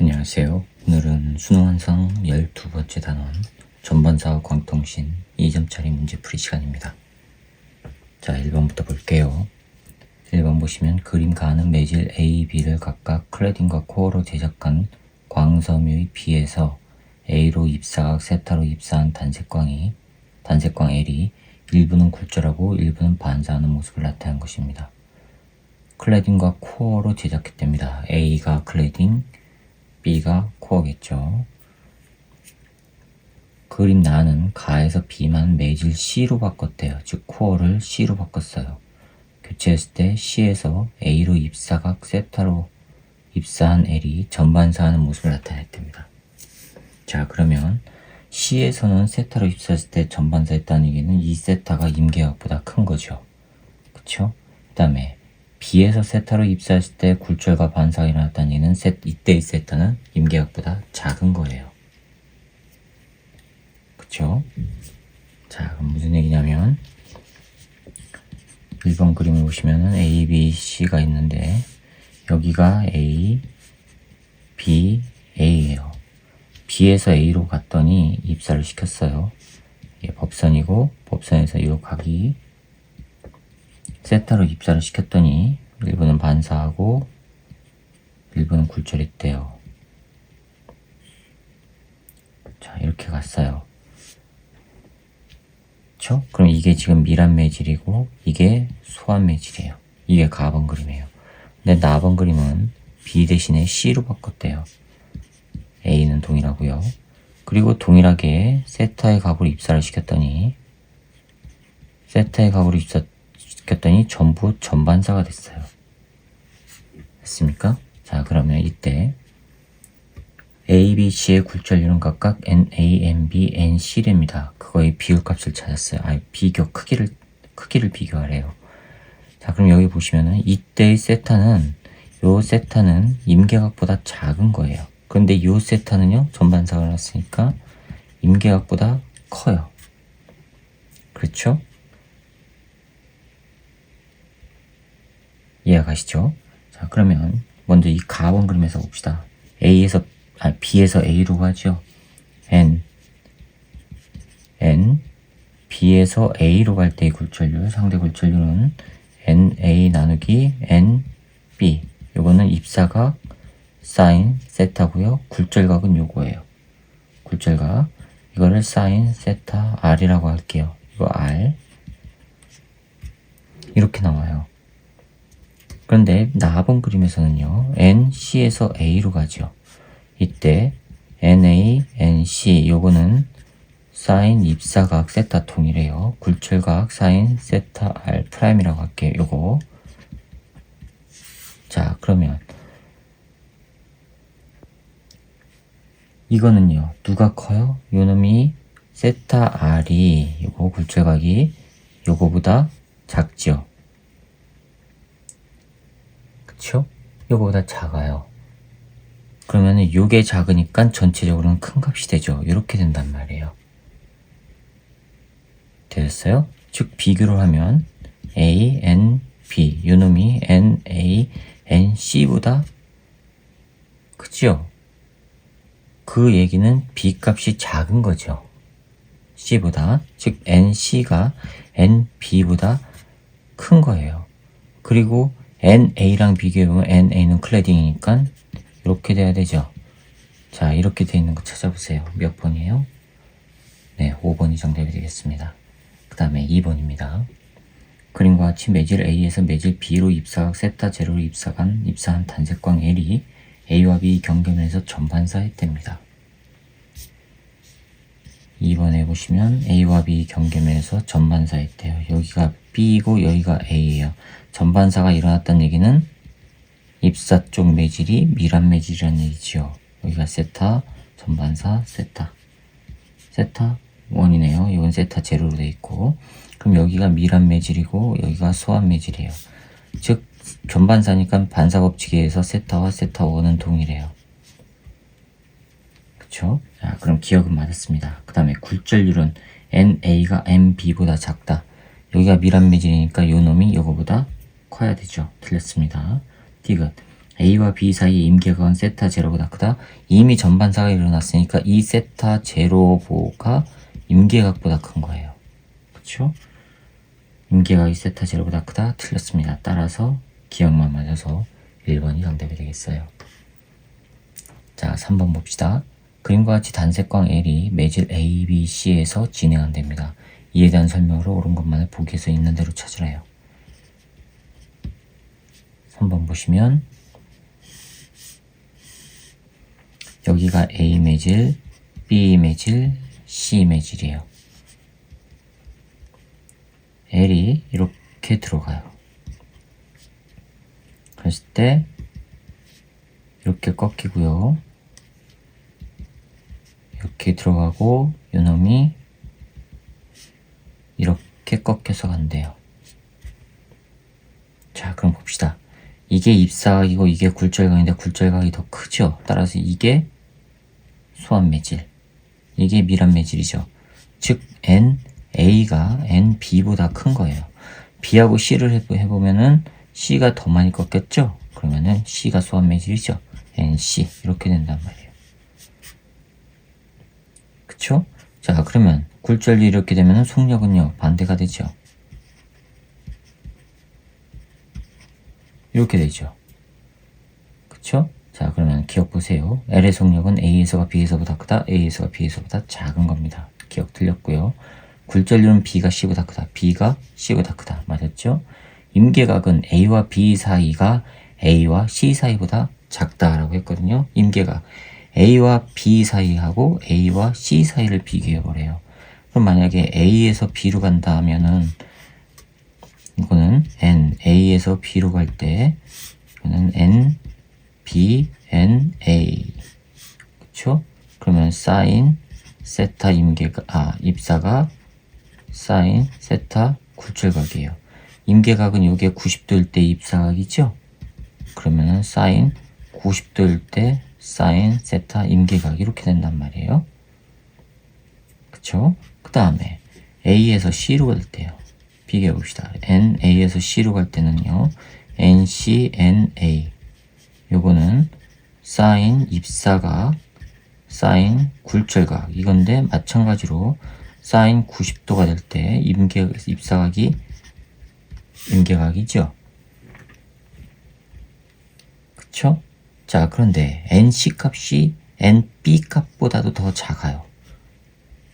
안녕하세요. 오늘은 수능 완성 12번째 단원 전반사 광통신 2점짜리 문제풀이 시간입니다. 자, 1번부터 볼게요. 1번 보시면 그림 가는 매질 A, B를 각각 클래딩과 코어로 제작한 광섬유의 B에서 A로 입사각 세타로 입사한 단색광 L이 일부는 굴절하고 일부는 반사하는 모습을 나타낸 것입니다. 클래딩과 코어로 제작했답니다. A가 클래딩, B가 코어겠죠. 그림 나는 가에서 B만 매질 C로 바꿨대요. 즉 코어를 C로 바꿨어요. 교체했을 때 C에서 A로 입사각 세타로 입사한 L이 전반사하는 모습을 나타냈답니다. 자, 그러면 C에서는 세타로 입사했을 때 전반사했다는 얘기는 이 세타가 임계각보다 큰 거죠. 그쵸? 그 다음에 B에서 세타로 입사했을 때 굴절과 반사가 일어났다는 얘기는 이때의 세타는 임계각보다 작은 거예요. 그쵸? 자, 그럼 무슨 얘기냐면 1번 그림을 보시면은 A, B, C가 있는데 여기가 A, B, A예요. B에서 A로 갔더니 입사를 시켰어요. 이게 법선이고 법선에서 이 각이 세타로 입사를 시켰더니 일부는 반사하고 일부는 굴절했대요. 자, 이렇게 갔어요. 그쵸? 그럼 이게 지금 밀한 매질이고 이게 소한 매질이에요. 이게 가번 그림이에요. 근데 나번 그림은 B 대신에 C로 바꿨대요. A는 동일하고요. 그리고 동일하게 세타의 각으로 입사를 시켰더니 전부 전반사가 됐어요. 됐습니까? 자, 그러면 이때 A, B, C의 굴절률은 각각 NA, NB, NC랍니다. 그거의 비율값을 찾았어요. 비교 크기를 비교하래요. 자, 그럼 여기 보시면은 이때의 세타는 요 세타는 임계각보다 작은 거예요. 그런데 요 세타는요 전반사가 났으니까 임계각보다 커요. 그렇죠? 이해가시죠? 자, 그러면 먼저 이 가번 그림에서 봅시다. B에서 A로 가죠. B에서 A로 갈 때의 굴절률, 상대 굴절률은 NA 나누기 NB. 요거는 입사각 사인 세타고요. 굴절각은 요거예요. 굴절각. 이거를 사인 세타 R이라고 할게요. 이거 R. 이렇게 나와요. 그런데 나번 그림에서는요. NC에서 A로 가죠. 이때 NA, NC 요거는 사인 입사각 세타 통이래요. 굴절각 사인 세타 R 프라임이라고 할게요. 요거. 자, 그러면 이거는요. 누가 커요? 요놈이 세타 R이 요거 굴절각이 요거보다 작죠. 그쵸? 요거보다 작아요. 그러면은 요게 작으니까 전체적으로는 큰 값이 되죠. 이렇게 된단 말이에요. 되셨어요? 즉 비교를 하면 A, N, B 요놈이 N, A, N, C보다 크죠? 그 얘기는 B 값이 작은 거죠. C보다. 즉 NC가 NB보다 큰 거예요. 그리고 NA랑 비교해보면 NA는 클래딩이니까 이렇게 돼야 되죠. 자, 이렇게 돼 있는 거 찾아보세요. 몇 번이에요? 네, 5번이 정답이 되겠습니다. 그 다음에 2번입니다. 그림과 같이 매질 A에서 매질 B로 입사각 세타 제로로 입사한 단색광 L이 A와 B 경계면에서 전반사했답니다. 2번에 보시면 A와 B 경계면에서 전반사했대요. 여기가 B이고 여기가 A예요. 전반사가 일어났다는 얘기는 입사 쪽 매질이 밀한 매질이라는 얘기지요. 여기가 세타, 전반사, 세타 1이네요. 이건 세타 제로로 돼 있고, 그럼 여기가 밀한 매질이고 여기가 소한 매질이에요. 즉 전반사니까 반사 법칙에 의해서 세타와 세타 1은 동일해요. 그쵸? 자, 그럼 기억은 맞았습니다. 그 다음에 굴절률은 NA가 NB보다 작다. 여기가 밀한 매질이니까 요 놈이 요거보다 커야 되죠. 틀렸습니다. 디귿. A와 B 사이 임계각은 세타 제로보다 크다. 이미 전반사가 일어났으니까 이 세타 제로가 임계각보다 큰 거예요. 그쵸? 임계각이 세타 제로보다 크다. 틀렸습니다. 따라서 기억만 맞아서 1번이 정답이 되겠어요. 자, 3번 봅시다. 그림과 같이 단색광 L이 매질 A, B, C에서 진행한답니다. 이에 대한 설명으로 옳은 것만을 보기에서 있는 대로 찾으래요. 3번 보시면 여기가 A 매질, B 매질, C 매질이에요. L이 이렇게 들어가요. 그랬을 때 이렇게 꺾이고요. 이렇게 들어가고 요놈이 이렇게 꺾여서 간대요. 자, 그럼 봅시다. 이게 입사각이고 이게 굴절각인데 굴절각이 더 크죠. 따라서 이게 소환매질, 이게 밀합매질이죠. 즉 NA가 NB보다 큰 거예요. B하고 C를 해보면은 C가 더 많이 꺾였죠. 그러면은 C가 소환매질이죠. NC 이렇게 된단 말이에요. 그쵸? 자, 그러면 굴절이 이렇게 되면은 속력은요 반대가 되죠. 이렇게 되죠. 그쵸? 자, 그러면 기억 보세요. L의 속력은 A에서가 B에서보다 크다. A에서가 B에서보다 작은 겁니다. 기억 틀렸고요. 굴절률은 B가 C보다 크다. B가 C보다 크다. 맞았죠? 임계각은 A와 B 사이가 A와 C 사이보다 작다라고 했거든요. 임계각 A와 B 사이하고 A와 C 사이를 비교해보래요. 그럼 만약에 A에서 B로 간다 하면은 이거는 A에서 B로 갈 때 이거는 B, N, A. 그쵸? 그러면 사인, 세타 입사가 사인, 세타, 굴절각이에요. 임계각은 요게 90도일 때 입사각이죠? 그러면은 사인, 90도일 때 사인, 세타, 임계각 이렇게 된단 말이에요. 그쵸? 그 다음에 A에서 C로 갈 때요. 비교해 봅시다. A에서 C로 갈 때는요. NC, NA. 요거는 사인 입사각, 사인 굴절각 이건데 마찬가지로 사인 90도가 될 때 입사각이 임계각이죠. 그쵸? 자, 그런데 NC 값이 NB 값보다도 더 작아요.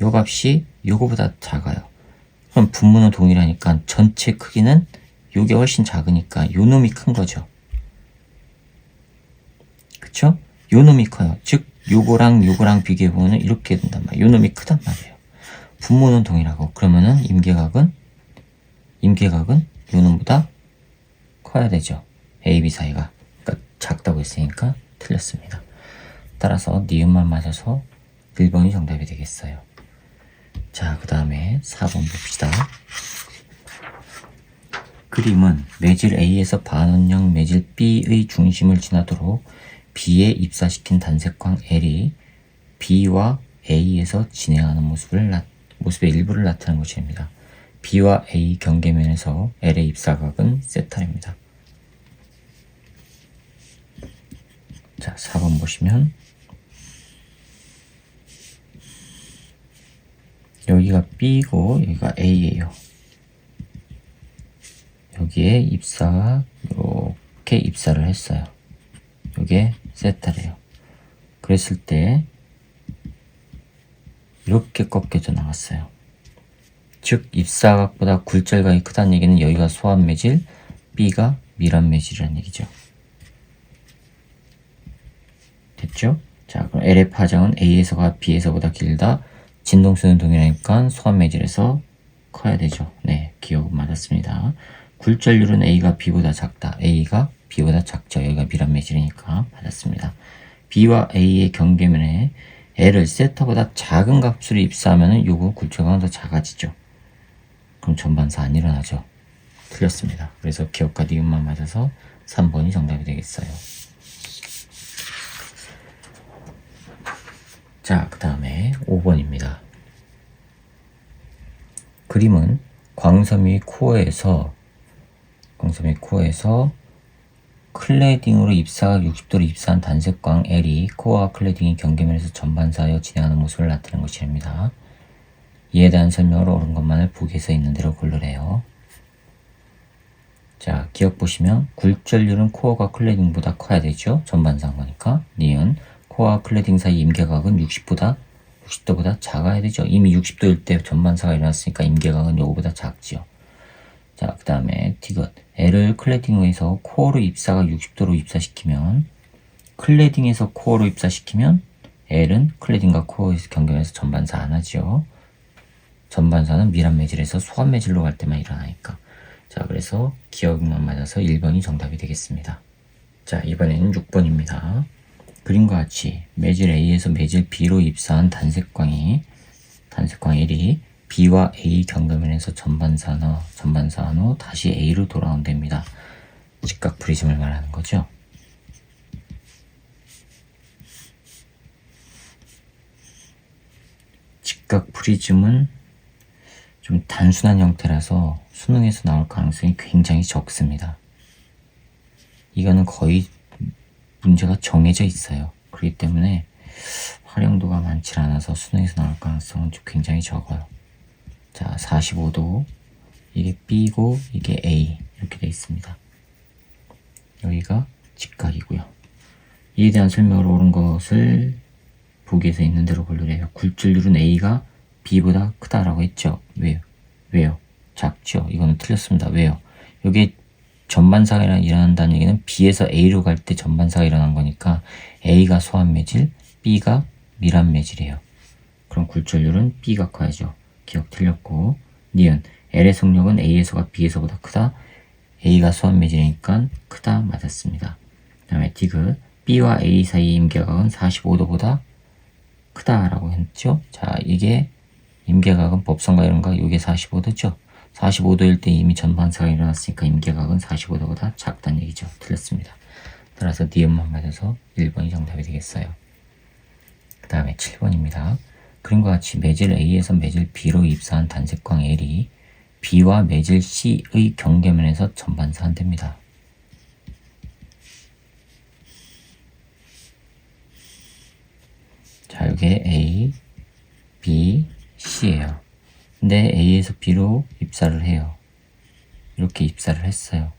요 값이 요거보다 작아요. 그럼 분모는 동일하니까 전체 크기는 요게 훨씬 작으니까 요 놈이 큰 거죠. 그쵸? 요 놈이 커요. 즉 요거랑 요거랑 비교해보면 이렇게 된단 말이에요. 요 놈이 크단 말이에요. 분모는 동일하고 그러면은 임계각은 요 놈보다 커야 되죠. A, B 사이가. 그러니까 작다고 했으니까 틀렸습니다. 따라서 니은만 맞아서 1번이 정답이 되겠어요. 자, 그 다음에 4번 봅시다. 그림은 매질 A에서 반원형 매질 B의 중심을 지나도록 B에 입사시킨 단색광 L이 B와 A에서 진행하는 모습의 일부를 나타내는 것입니다. B와 A 경계면에서 L의 입사각은 세타입니다. 자, 4번 보시면 여기가 B고 여기가 A예요. 여기에 입사가 이렇게 입사를 했어요. 이게 세타래요. 그랬을 때 이렇게 꺾여져 나갔어요. 즉 입사각보다 굴절각이 크다는 얘기는 여기가 소환매질, B가 밀합매질이라는 얘기죠. 됐죠? 자, 그럼 L의 파장은 A에서가 B에서보다 길다. 진동수는 동일하니까 소환매질에서 커야 되죠. 네, 기억 맞았습니다. 굴절률은 A가 B보다 작다. A가 B보다 작죠. 여기가 밀합매질이니까 맞았습니다. B와 A의 경계면에 L을 세타보다 작은 값으로 입사하면 요거 굴절각은 더 작아지죠. 그럼 전반사 안 일어나죠. 틀렸습니다. 그래서 기억과 니은만 맞아서 3번이 정답이 되겠어요. 자, 그 다음에 5번입니다. 그림은 광섬유 코어에서 클레딩으로 입사각 60도로 입사한 단색광 L이 코어와 클레딩이 경계면에서 전반사하여 진행하는 모습을 나타내는 것입니다. 이에 대한 설명을 옳은 것만을 보기에서 있는 대로 고르래요. 자, 기억 보시면 굴절률은 코어가 클레딩보다 커야 되죠. 전반사한 거니까. 니은 코어와 클레딩 사이 임계각은 60도보다 작아야 되죠. 이미 60도일 때 전반사가 일어났으니까 임계각은 요거보다 작지요. 자, 그 다음에 디귿 L을 클레딩에서 코어로 입사가 60도로 입사시키면 클레딩에서 코어로 입사시키면 L은 클레딩과 코어에서 경계에서 전반사 안 하죠. 전반사는 밀합 매질에서 소합 매질로 갈 때만 일어나니까. 자, 그래서 기억만 맞아서 1번이 정답이 되겠습니다. 자, 이번에는 6번입니다. 그림과 같이 매질 A에서 매질 B로 입사한 단색광 L이 B와 A 경계면에서 전반사한 후 다시 A로 돌아온답니다. 직각 프리즘을 말하는 거죠. 직각 프리즘은 좀 단순한 형태라서 수능에서 나올 가능성이 굉장히 적습니다. 이거는 거의 문제가 정해져 있어요. 그렇기 때문에 활용도가 많지 않아서 수능에서 나올 가능성은 좀 굉장히 적어요. 자, 45도 이게 B고 이게 A 이렇게 되어 있습니다. 여기가 직각이고요. 이에 대한 설명을 옳은 것을 보기에서 있는 대로 고르래요. 굴절률은 A가 B보다 크다라고 했죠. 왜요? 작죠. 이거는 틀렸습니다. 왜요? 여기 전반사가 일어난다는 얘기는 B에서 A로 갈 때 전반사가 일어난 거니까 A가 소합 매질, B가 밀합 매질이에요. 그럼 굴절률은 B가 커야죠. 기억 틀렸고. 니은 L의 속력은 A에서가 B에서보다 크다. A가 소합 매질이니까 크다 맞았습니다. 그 다음에 디귿 B와 A 사이의 임계각은 45도보다 크다라고 했죠. 자, 이게 임계각은 법성과 이런가 이게 45도죠. 45도일 때 이미 전반사가 일어났으니까 임계각은 45도보다 작다는 얘기죠. 틀렸습니다. 따라서 니은만 맞아서 1번이 정답이 되겠어요. 그 다음에 7번입니다. 그림과 같이 매질 A에서 매질 B로 입사한 단색광 L이 B와 매질 C의 경계면에서 전반사한답니다. 자, 이게 A, B, C예요. 근데 A에서 B로 입사를 해요. 이렇게 입사를 했어요.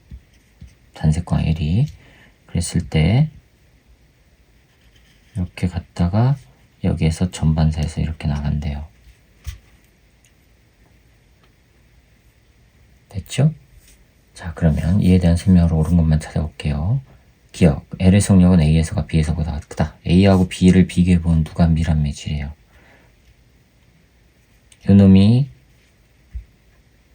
단색광 L이. 그랬을 때 이렇게 갔다가 여기에서 전반사에서 이렇게 나간대요. 됐죠? 자, 그러면 이에 대한 설명을 옳은 것만 찾아볼게요. 기억, L의 속력은 A에서가 B에서보다 크다. A하고 B를 비교해보면 누가 밀합 매질이에요? 요놈이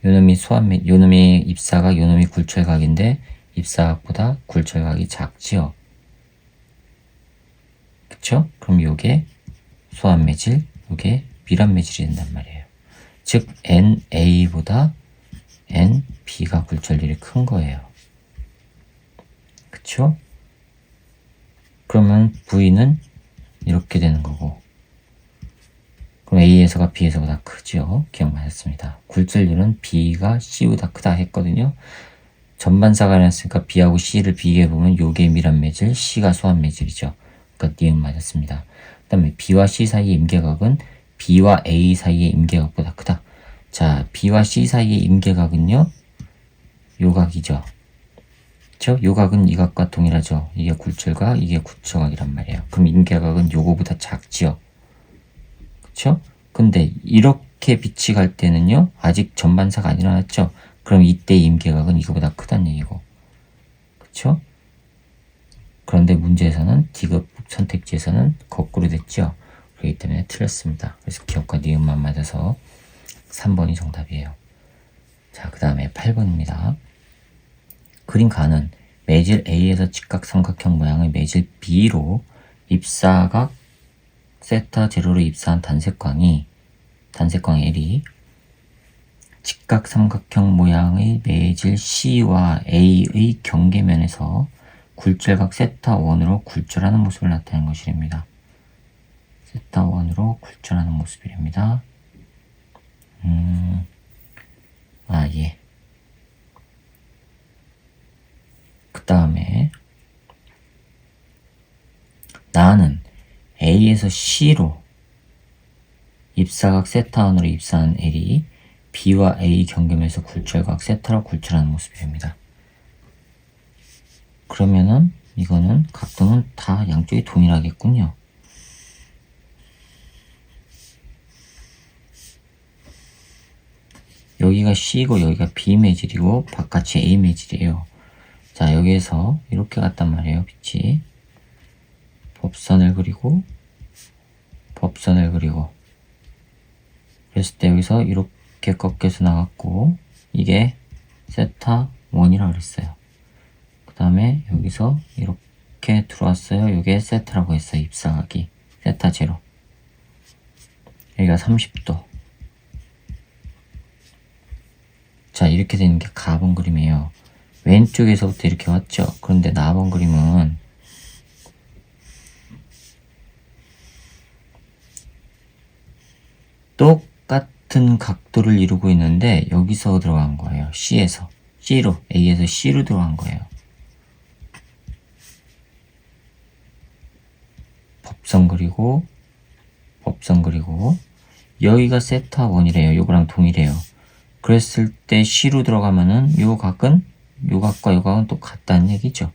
요놈이 입사각, 요놈이 굴절각인데 입사각보다 굴절각이 작지요. 그쵸? 그럼 요게 소합 매질, 요게 밀합 매질이 된단 말이에요. 즉 NA보다 NB가 굴절률이 큰 거예요. 그쵸? 그러면 V는 이렇게 되는 거고, 그럼 A에서가 B에서보다 크죠. 기억하셨습니다. 굴절률은 B가 C보다 크다 했거든요. 전반사가 일어났으니까 B하고 C를 비교해보면 요게 밀합 매질, C가 소합 매질이죠. 그러니까 니은 맞았습니다. 그 다음에 B와 C 사이의 임계각은 B와 A 사이의 임계각보다 크다. 자, B와 C 사이의 임계각은요, 요 각이죠. 그쵸? 요 각은 이 각과 동일하죠. 이게 굴절각, 이게 굴절각이란 말이에요. 그럼 임계각은 요거보다 작지요. 그쵸? 근데 이렇게 빛이 갈 때는요, 아직 전반사가 안 일어났죠. 그럼 이때 임계각은 이거보다 크다는 얘기고. 그쵸? 그런데 문제에서는 디귿 선택지에서는 거꾸로 됐죠. 그렇기 때문에 틀렸습니다. 그래서 기억과 니은만 맞아서 3번이 정답이에요. 자, 그 다음에 8번입니다. 그림 가는 매질 A에서 직각삼각형 모양의 매질 B로 입사각 세타 제로로 입사한 단색광 L이 직각삼각형 모양의 매질 C와 A의 경계면에서 굴절각 세타 1으로 굴절하는 모습을 나타내는 것이랍니다. 세타 1으로 굴절하는 모습이랍니다. 예. 그 다음에 A에서 C로 입사각 세타원으로 입사한 L이 B와 A 경계면에서 굴절각 세타로 굴절하는 모습입니다. 그러면은 이거는 각도는 다 양쪽이 동일하겠군요. 여기가 C고 여기가 B 매질이고 바깥이 A 매질이에요. 자, 여기에서 이렇게 갔단 말이에요. 빛이 법선을 그리고 법선을 그리고 그랬을 때 여기서 이렇게 꺾여서 나갔고 이게 세타 1이라고 그랬어요. 그 다음에 여기서 이렇게 들어왔어요. 이게 세타라고 했어요. 입사각이 세타 제로. 여기가 30도. 자, 이렇게 되는 게 가본 그림이에요. 왼쪽에서부터 이렇게 왔죠. 그런데 나번 그림은 똑같은 각도를 이루고 있는데 여기서 들어간 거예요. C에서 C로 A에서 C로 들어간 거예요. 법선 그리고 법선 그리고 여기가 세타 1이래요. 요거랑 동일해요. 그랬을 때 C로 들어가면은 요 각은 요 각과 요 각은 또 같다는 얘기죠.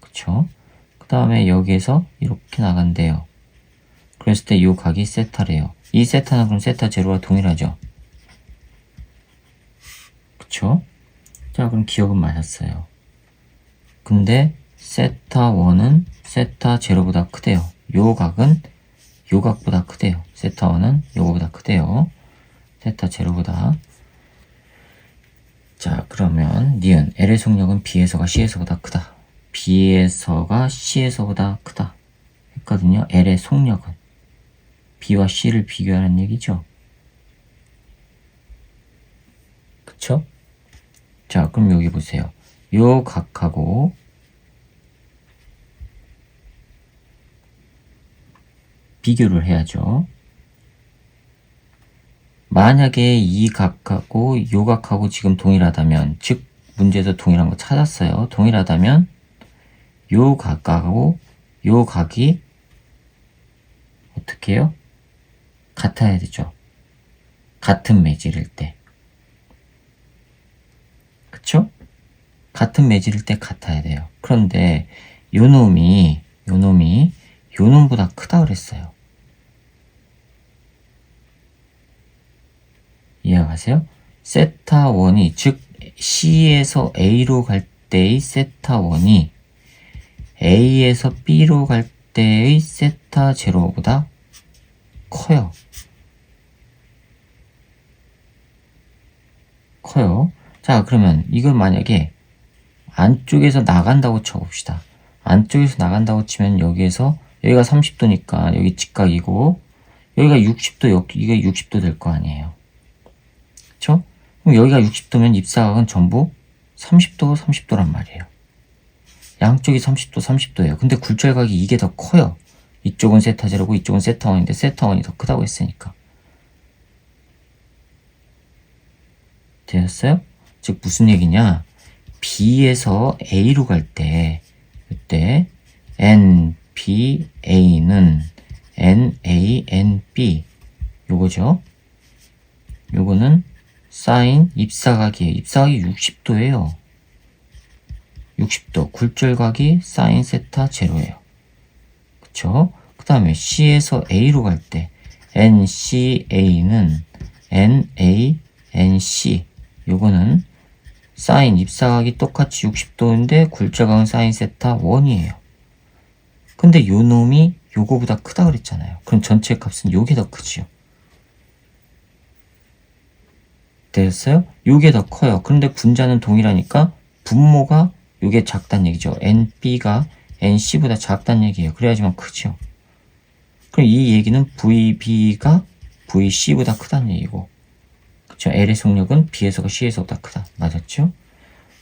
그쵸? 그 다음에 여기에서 이렇게 나간대요. 그랬을 때 요 각이 세타래요. 이 세타는 그럼 세타 제로와 동일하죠. 그쵸? 자, 그럼 기억은 맞았어요. 근데 세타 1은 세타 제로보다 크대요. 요 각은 요 각보다 크대요. 세타 1은 요거보다 크대요. 세타 제로보다. 자, 그러면 니은 L의 속력은 B에서가 C에서보다 크다. B에서가 C에서보다 크다 했거든요. L의 속력은 B와 C를 비교하는 얘기죠. 그쵸? 자, 그럼 여기 보세요. 요 각하고 비교를 해야죠. 만약에 이 각하고 요 각하고 지금 동일하다면, 즉 문제에서 동일한 거 찾았어요. 동일하다면 요 각하고 요 각이 어떻게 해요? 같아야 되죠. 같은 매질일 때. 그쵸? 같은 매질일 때 같아야 돼요. 그런데 요 놈이 요 놈보다 크다 그랬어요. 이해가세요? 세타 1이 즉 C에서 A로 갈 때의 세타 1이 A에서 B로 갈 때의 세타 제로보다 커요. 커요. 자, 그러면 이걸 만약에 안쪽에서 나간다고 쳐봅시다. 안쪽에서 나간다고 치면 여기에서 여기가 30도니까 여기 직각이고 여기가 60도, 여기가 60도 될 거 아니에요. 그쵸? 그럼 여기가 60도면 입사각은 전부 30도, 30도란 말이에요. 양쪽이 30도, 30도예요. 근데 굴절각이 이게 더 커요. 이쪽은 세타 제로고 이쪽은 세타 1인데 세타 1이 더 크다고 했으니까. 되었어요? 즉 무슨 얘기냐? B에서 A로 갈 때 이때 N, B, A는 N, A, N, B 요거죠. 요거는 사인 입사각이에요. 입사각이 60도예요. 60도. 굴절각이 사인 세타 제로예요. 그쵸? 그 다음에 C에서 A로 갈 때 NCA는 NA, NC 요거는 사인 입사각이 똑같이 60도인데 굴절각은 사인 세타 1이에요. 근데 요 놈이 요거보다 크다 그랬잖아요. 그럼 전체 값은 요게 더 크지요. 됐어요? 요게 더 커요. 그런데 분자는 동일하니까 분모가 요게 작단 얘기죠. NB가 NC보다 작단 얘기예요. 그래야지만 크죠. 그럼 이 얘기는 VB가 VC보다 크다는 얘기고, 그쵸? L의 속력은 B에서가 C에서보다 크다. 맞았죠?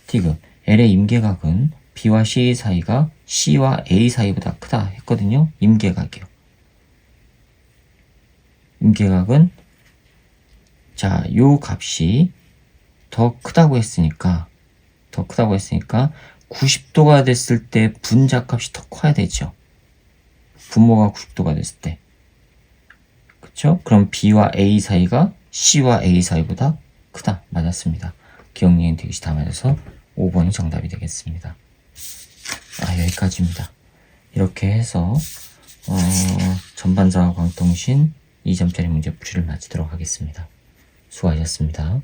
디귿. L의 임계각은 B와 C 사이가 C와 A 사이보다 크다 했거든요. 임계각이요. 임계각은 자, 요 값이 더 크다고 했으니까 90도가 됐을 때 분자값이 더 커야 되죠. 분모가 90도가 됐을 때. 그쵸? 그럼 B와 A 사이가 C와 A 사이보다 크다. 맞았습니다. 기억, 니은, 디귿이 다 맞아서 5번이 정답이 되겠습니다. 여기까지입니다. 이렇게 해서 전반자와 광통신 2점짜리 문제풀이를 마치도록 하겠습니다. 수고하셨습니다.